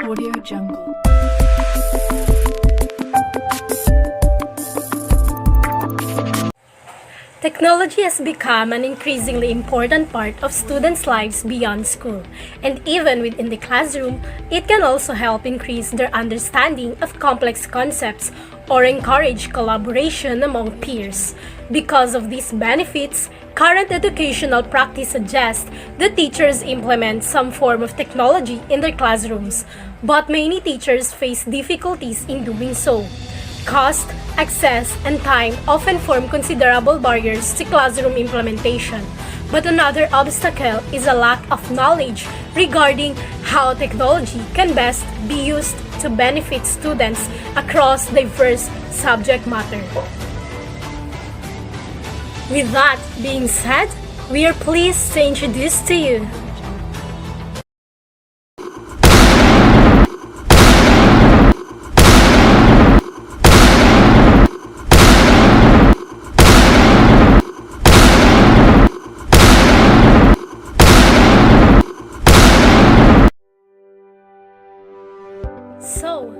Audio Jungle. Technology has become an increasingly important part of students' lives beyond school, and even within the classroom, it can also help increase their understanding of complex concepts or encourage collaboration among peers. Because of these benefits, current educational practice suggests that teachers implement some form of technology in their classrooms, but many teachers face difficulties in doing so. Cost, access, and time often form considerable barriers to classroom implementation. But another obstacle is a lack of knowledge regarding how technology can best be used to benefit students across diverse subject matter. With that being said, we are pleased to introduce to you So,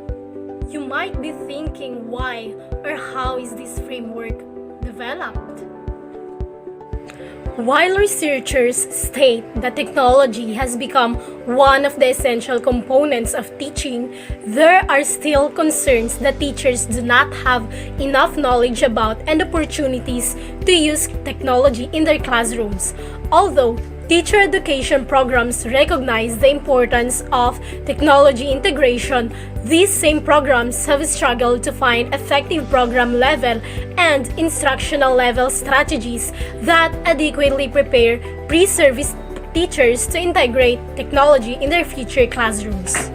you might be thinking why or how is this framework developed? While researchers state that technology has become one of the essential components of teaching, there are still concerns that teachers do not have enough knowledge about and opportunities to use technology in their classrooms. Although teacher education programs recognize the importance of technology integration, these same programs have struggled to find effective program level and instructional level strategies that adequately prepare pre-service teachers to integrate technology in their future classrooms.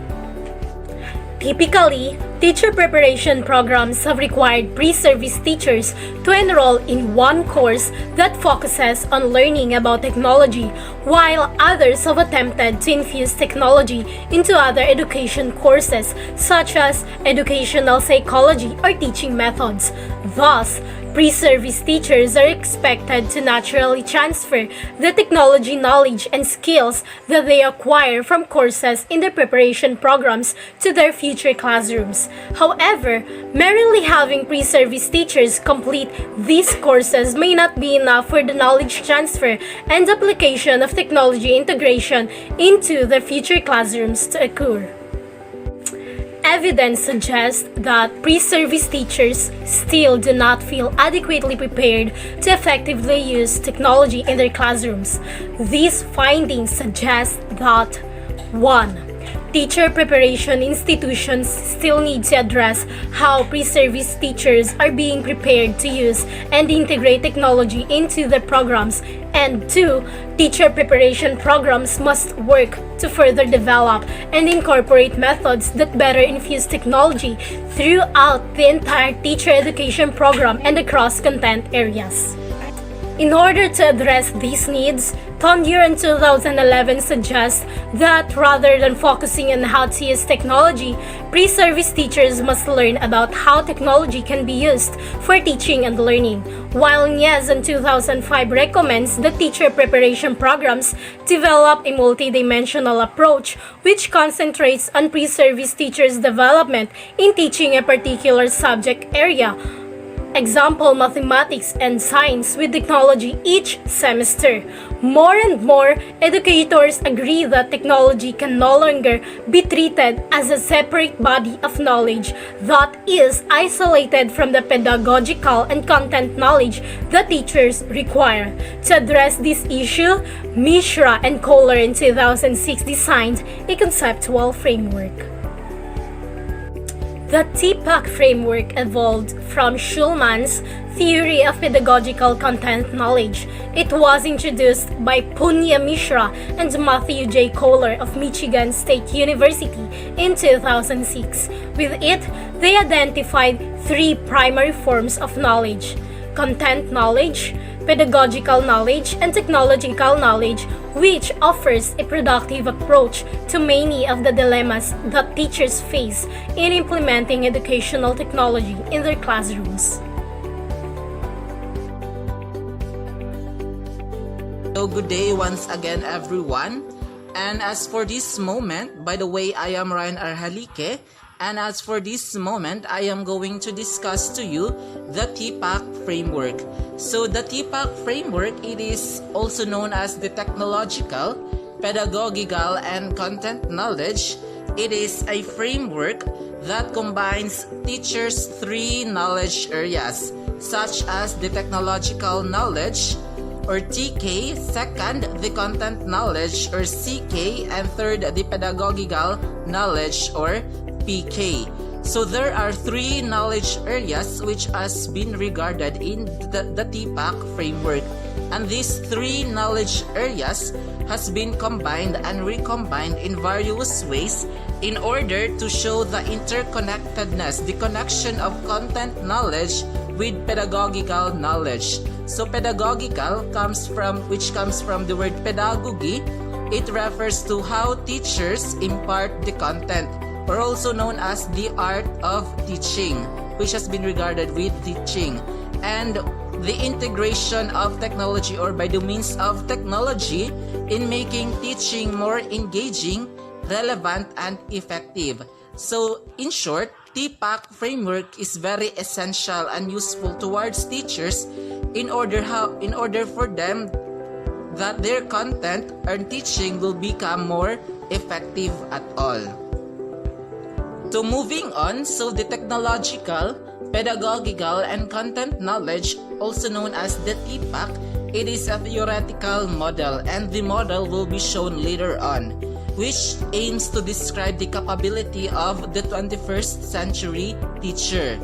Typically, teacher preparation programs have required pre-service teachers to enroll in one course that focuses on learning about technology, while others have attempted to infuse technology into other education courses such as educational psychology or teaching methods. Thus, pre-service teachers are expected to naturally transfer the technology knowledge and skills that they acquire from courses in their preparation programs to their future classrooms. However, merely having pre-service teachers complete these courses may not be enough for the knowledge transfer and application of technology integration into their future classrooms to occur. Evidence suggests that pre-service teachers still do not feel adequately prepared to effectively use technology in their classrooms. These findings suggest that 1. Teacher preparation institutions still need to address how pre-service teachers are being prepared to use and integrate technology into their programs, and 2. Teacher preparation programs must work to further develop and incorporate methods that better infuse technology throughout the entire teacher education program and across content areas. In order to address these needs, Tondier in 2011 suggests that rather than focusing on how to use technology, pre-service teachers must learn about how technology can be used for teaching and learning, while Niez in 2005 recommends that teacher preparation programs develop a multidimensional approach which concentrates on pre-service teachers' development in teaching a particular subject area. Example, mathematics and science with technology each semester. More and more educators agree that technology can no longer be treated as a separate body of knowledge that is isolated from the pedagogical and content knowledge that teachers require. To address this issue, Mishra and Kohler in 2006 designed a conceptual framework. The TPACK Framework evolved from Schulman's theory of pedagogical content knowledge. It was introduced by Punya Mishra and Matthew J. Kohler of Michigan State University in 2006. With it, they identified 3 primary forms of knowledge: content knowledge, pedagogical knowledge, and technological knowledge, which offers a productive approach to many of the dilemmas that teachers face in implementing educational technology in their classrooms. So good day once again, everyone. And as for this moment, by the way, I am Ryan Arhalike. And as for this moment, I am going to discuss to you the TPACK Framework. So the TPACK Framework, it is also known as the Technological, Pedagogical, and Content Knowledge. It is a framework that combines teachers' three knowledge areas, such as the technological knowledge, or TK, second, the content knowledge, or CK, and third, the pedagogical knowledge, or PK. So there are three knowledge areas which has been regarded in the TPACK framework. And these three knowledge areas has been combined and recombined in various ways in order to show the interconnectedness, the connection of content knowledge with pedagogical knowledge. So pedagogical comes from the word pedagogy. It refers to how teachers impart the content, or also known as the art of teaching, which has been regarded with teaching. And the integration of technology, or by the means of technology, in making teaching more engaging, relevant, and effective. So in short, TPACK framework is very essential and useful towards teachers in order for them that their content and teaching will become more effective at all. So moving on, so the technological, pedagogical, and content knowledge, also known as the TPACK, it is a theoretical model, and the model will be shown later on, which aims to describe the capability of the 21st century teacher.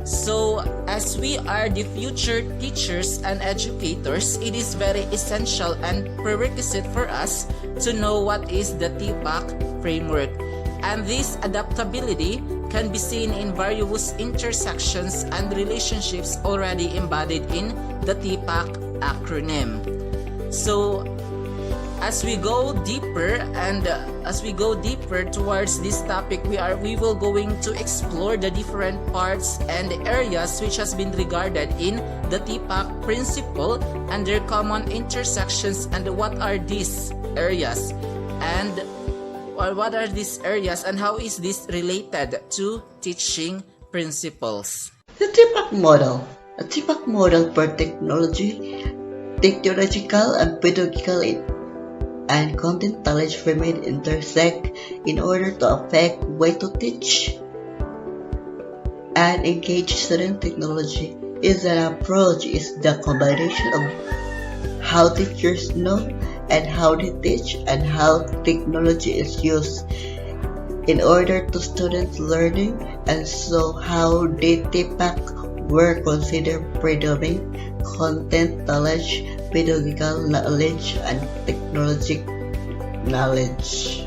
So, as we are the future teachers and educators, it is very essential and prerequisite for us to know what is the TPACK framework. And this adaptability can be seen in various intersections and relationships already embodied in the TPACK acronym. So, as we go deeper towards this topic, we will going to explore the different parts and areas which has been regarded in the TPACK principle and their common intersections, and what are these areas, and how is this related to teaching principles. The TPACK model. A TPACK model for technology, technological, and pedagogical and content knowledge framework intersect in order to affect way to teach and engage student. Technology is an approach, is the combination of how teachers know and how they teach and how technology is used in order to students learning, and so how the TPACK were considered predominant content knowledge, pedagogical knowledge, and technological knowledge.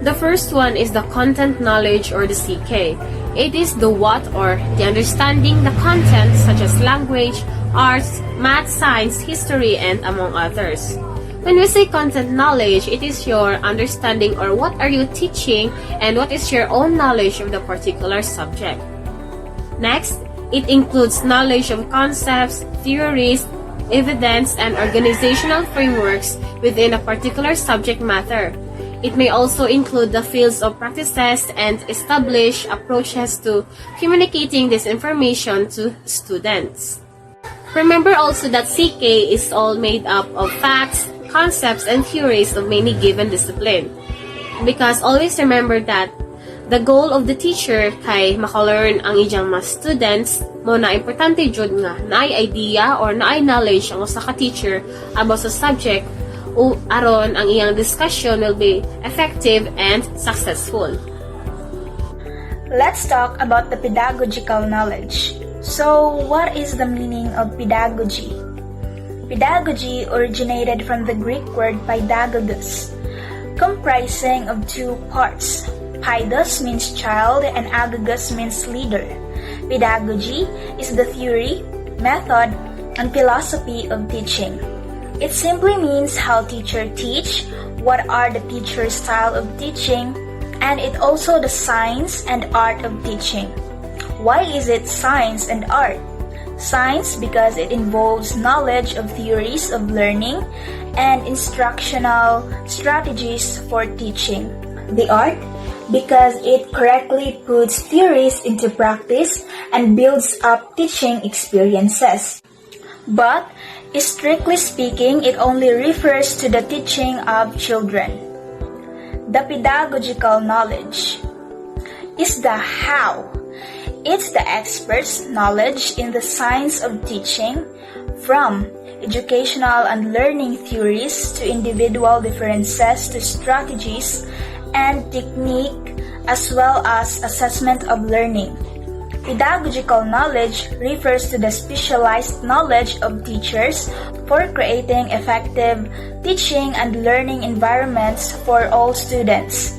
The first one is the content knowledge, or the CK. It is the what, or the understanding the content such as language, arts, math, science, history, and among others. When we say content knowledge, it is your understanding, or what are you teaching and what is your own knowledge of the particular subject. Next, it includes knowledge of concepts, theories, evidence, and organizational frameworks within a particular subject matter. It may also include the fields of practices and establish approaches to communicating this information to students. Remember also that CK is all made up of facts, concepts, and theories of many given discipline. Because always remember that the goal of the teacher kay maka-learn ang iyang mga students mo na importante jud nga naay idea or naay knowledge ang usa ka teacher about sa subject o aron ang iyang discussion will be effective and successful. Let's talk about the pedagogical knowledge. So, what is the meaning of pedagogy? Pedagogy originated from the Greek word paidagogos, comprising of two parts. Paidos means child and agogos means leader. Pedagogy is the theory, method, and philosophy of teaching. It simply means how teachers teach, what are the teacher's style of teaching, and it also the science and art of teaching. Why is it science and art? Science because it involves knowledge of theories of learning and instructional strategies for teaching. The art because it correctly puts theories into practice and builds up teaching experiences. But, strictly speaking, it only refers to the teaching of children. The pedagogical knowledge is the how. It's the expert's knowledge in the science of teaching, from educational and learning theories to individual differences to strategies and technique, as well as assessment of learning. Pedagogical knowledge refers to the specialized knowledge of teachers for creating effective teaching and learning environments for all students.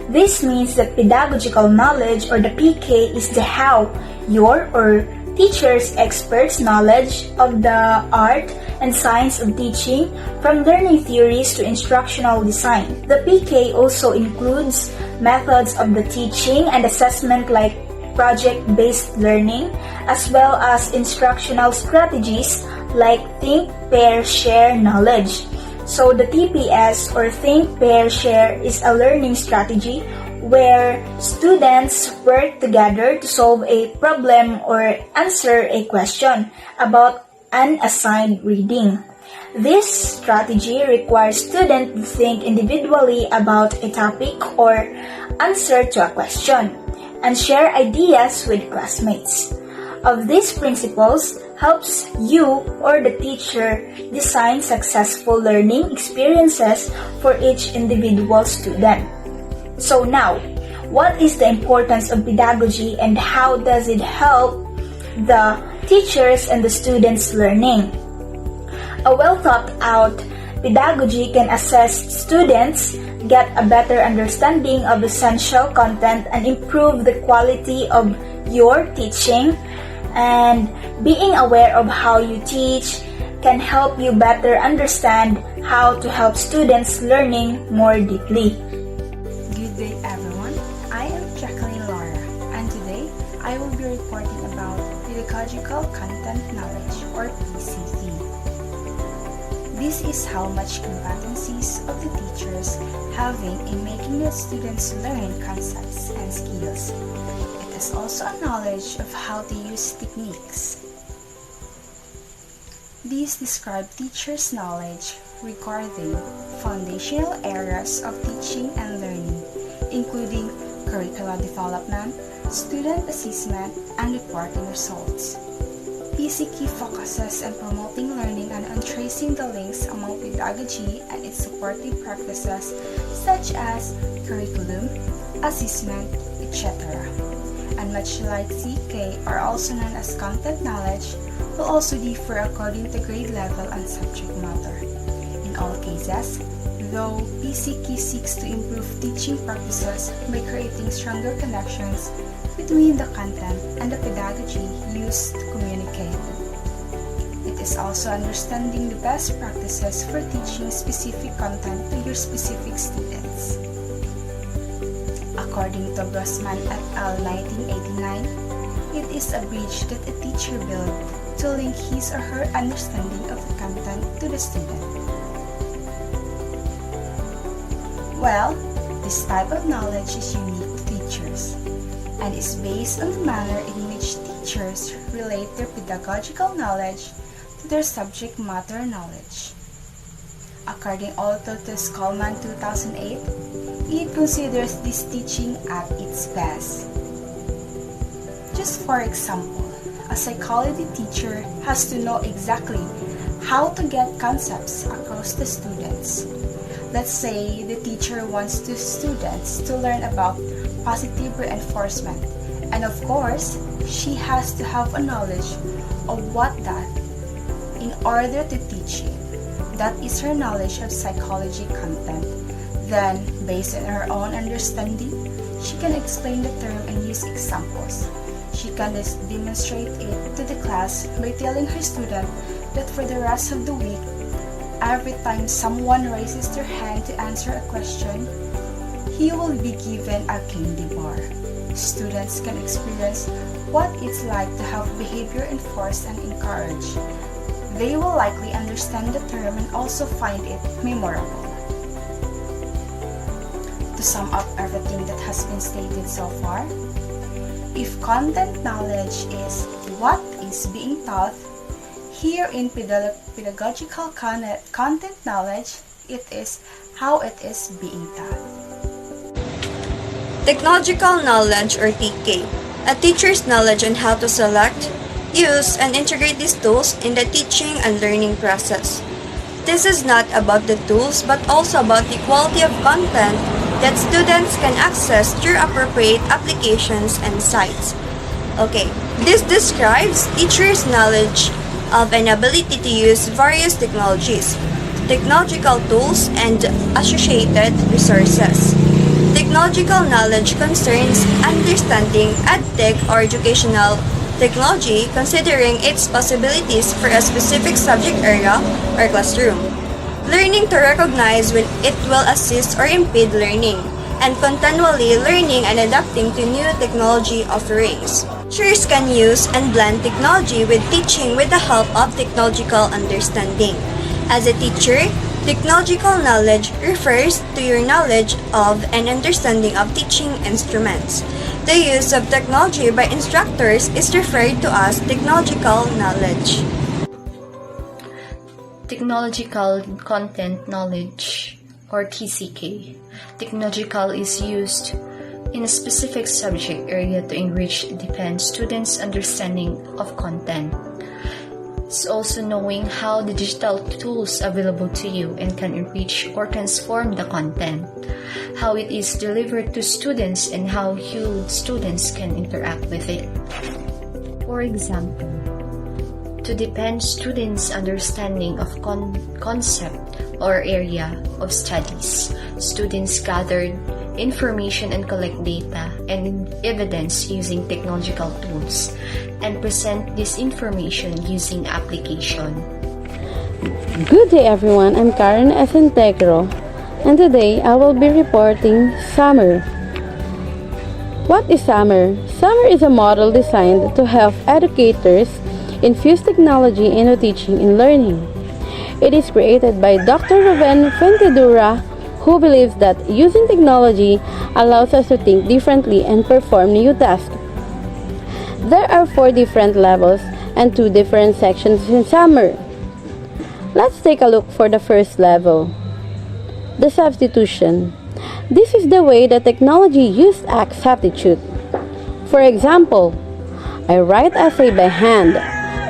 This means that pedagogical knowledge, or the PK, is the how your or teacher's experts' knowledge of the art and science of teaching, from learning theories to instructional design. The PK also includes methods of the teaching and assessment like project-based learning, as well as instructional strategies like think, pair, share knowledge. So the TPS, or Think, Pair, Share, is a learning strategy where students work together to solve a problem or answer a question about an assigned reading. This strategy requires students to think individually about a topic or answer to a question and share ideas with classmates. Of these principles helps you or the teacher design successful learning experiences for each individual student. So now, what is the importance of pedagogy and how does it help the teachers and the students' learning? A well thought out pedagogy can assist students get a better understanding of essential content and improve the quality of your teaching. And being aware of how you teach can help you better understand how to help students learning more deeply. Good day everyone, I am Jacqueline Laura, and today I will be reporting about Pedagogical Content Knowledge, or PCC. This is how much competencies of the teachers having in making the students learn concepts and skills. It is also a knowledge of how to use techniques. These describe teachers' knowledge regarding foundational areas of teaching and learning, including curricular development, student assessment, and reporting results. PCK focuses on promoting learning and on tracing the links among pedagogy and its supportive practices such as curriculum, assessment, etc. And much like CK, are also known as content knowledge, will also differ according to grade level and subject matter. In all cases, though, PCK seeks to improve teaching practices by creating stronger connections between the content and the pedagogy used to communicate. It is also understanding the best practices for teaching specific content to your specific students. According to Grossman et al. 1989, it is a bridge that a teacher builds to link his or her understanding of the content to the student. Well, this type of knowledge is unique to teachers and is based on the manner in which teachers relate their pedagogical knowledge to their subject matter knowledge. According also to Skolman 2008, it considers this teaching at its best. Just for example, a psychology teacher has to know exactly how to get concepts across the students. Let's say the teacher wants the students to learn about positive reinforcement, and of course, she has to have a knowledge of what that in order to teach it. That is her knowledge of psychology content. Then, based on her own understanding, she can explain the term and use examples. She can demonstrate it to the class by telling her student that for the rest of the week, every time someone raises their hand to answer a question, he will be given a candy bar. Students can experience what it's like to have behavior enforced and encouraged. They will likely understand the term and also find it memorable. To sum up everything that has been stated so far, if content knowledge is what is being taught, here in pedagogical content knowledge, it is how it is being taught. Technological knowledge or TK, a teacher's knowledge on how to select, use, and integrate these tools in the teaching and learning process. This is not about the tools but also about the quality of content that students can access through appropriate applications and sites. Okay, this describes teachers' knowledge of and ability to use various technologies, technological tools, and associated resources. Technological knowledge concerns understanding edtech or educational technology, considering its possibilities for a specific subject area or classroom. Learning to recognize when it will assist or impede learning, and continually learning and adapting to new technology offerings. Teachers can use and blend technology with teaching with the help of technological understanding. As a teacher, technological knowledge refers to your knowledge of and understanding of teaching instruments. The use of technology by instructors is referred to as technological knowledge. Technological content knowledge or TCK. Technological is used in a specific subject area to enrich and deepen students' understanding of content. It's also knowing how the digital tools available to you and can enrich or transform the content, how it is delivered to students, and how you students can interact with it. For example, to deepen students' understanding of concept or area of studies, students gathered information and collect data and evidence using technological tools and present this information using application. Good day everyone, I'm Karen S. Integro, and today I will be reporting Summer. What is Summer? Summer is a model designed to help educators infuse technology into teaching and learning. It is created by Dr. Ruben Fuentedura, who believes that using technology allows us to think differently and perform new tasks. There are 4 different levels and 2 different sections in Summer. Let's take a look for the first level. The substitution. This is the way the technology used acts substitute. For example, I write essay by hand,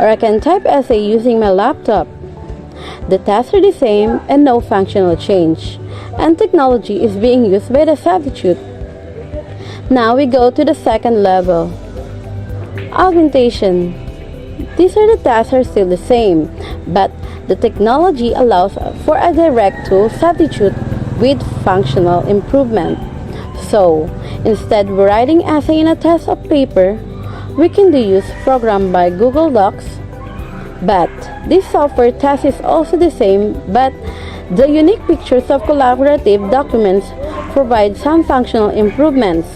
or I can type essay using my laptop. The tasks are the same and no functional change, and technology is being used by the substitute. Now we go to the second level. Augmentation. These are the tasks are still the same, but the technology allows for a direct tool substitute with functional improvement. So, instead of writing essay in a test of paper, we can use program by Google Docs. But this software task is also the same, but the unique pictures of collaborative documents provide some functional improvements.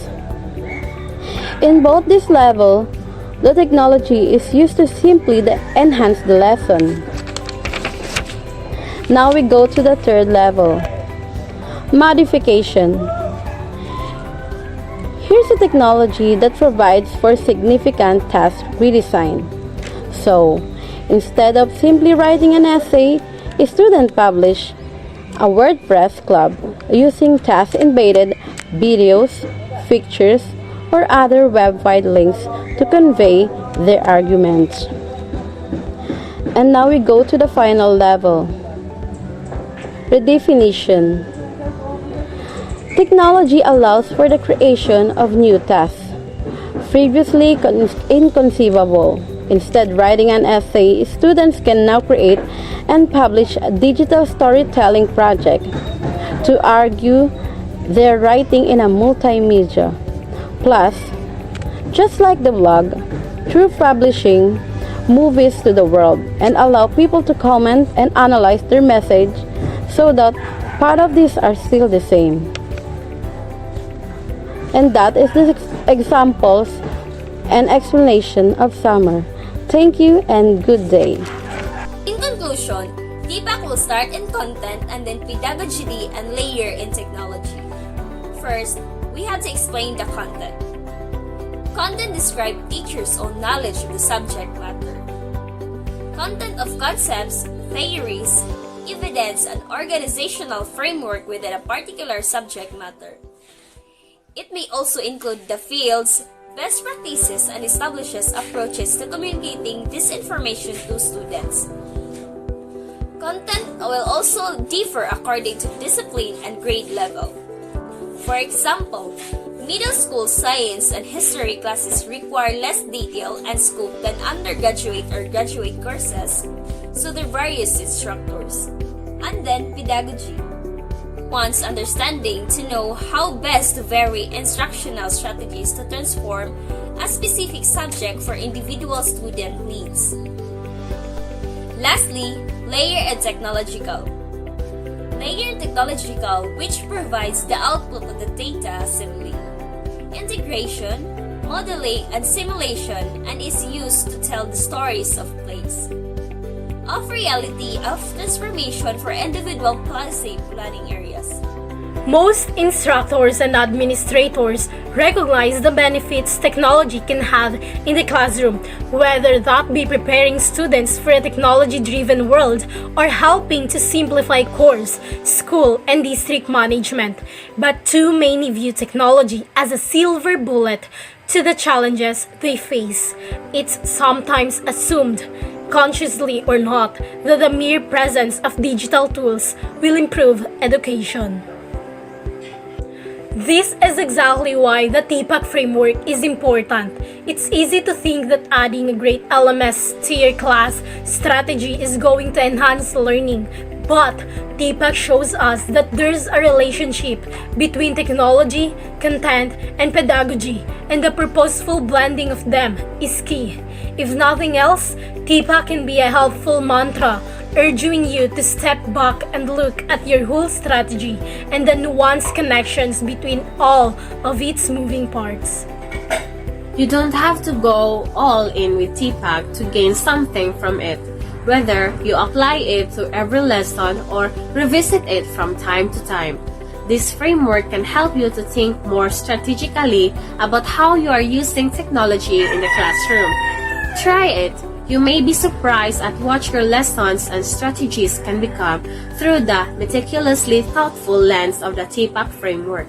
In both this level, the technology is used to simply enhance the lesson. Now we go to the third level. Modification. Here's a technology that provides for significant task redesign. So, instead of simply writing an essay, a student publish a WordPress club using task-embedded videos, pictures, or other website links to convey their arguments. And now we go to the final level. Redefinition. Technology allows for the creation of new tasks, previously inconceivable. Instead of writing an essay, students can now create and publish a digital storytelling project to argue their writing in a multimedia. Plus, just like the blog, through publishing movies to the world and allow people to comment and analyze their message so that part of these are still the same. And that is the examples and explanation of summer. Thank you and good day. In conclusion, TPACK will start in content and then pedagogy and layer in technology. First, we have to explain the content. Content describes teachers' own knowledge of the subject matter. Content of concepts, theories, evidence, and organizational framework within a particular subject matter. It may also include the fields, best practices, and establishes approaches to communicating this information to students. Content will also differ according to discipline and grade level. For example, middle school science and history classes require less detail and scope than undergraduate or graduate courses, so there are various instructors. And then pedagogy wants understanding to know how best to vary instructional strategies to transform a specific subject for individual student needs. Lastly, layer and technological. Layer and technological, which provides the output of the data assembly, integration, modeling, and simulation, and is used to tell the stories of place, of reality of transformation for individual policy planning areas. Most instructors and administrators recognize the benefits technology can have in the classroom, whether that be preparing students for a technology-driven world or helping to simplify course, school, and district management. But too many view technology as a silver bullet to the challenges they face. It's sometimes assumed, consciously or not, that the mere presence of digital tools will improve education. This is exactly why the TPACK framework is important. It's easy to think that adding a great LMS to your class strategy is going to enhance learning, but TPACK shows us that there's a relationship between technology, content, and pedagogy, and the purposeful blending of them is key. If nothing else, TPACK can be a helpful mantra urging you to step back and look at your whole strategy and the nuanced connections between all of its moving parts. You don't have to go all in with TPACK to gain something from it, whether you apply it to every lesson or revisit it from time to time. This framework can help you to think more strategically about how you are using technology in the classroom. Try it. You may be surprised at what your lessons and strategies can become through the meticulously thoughtful lens of the TPACK framework.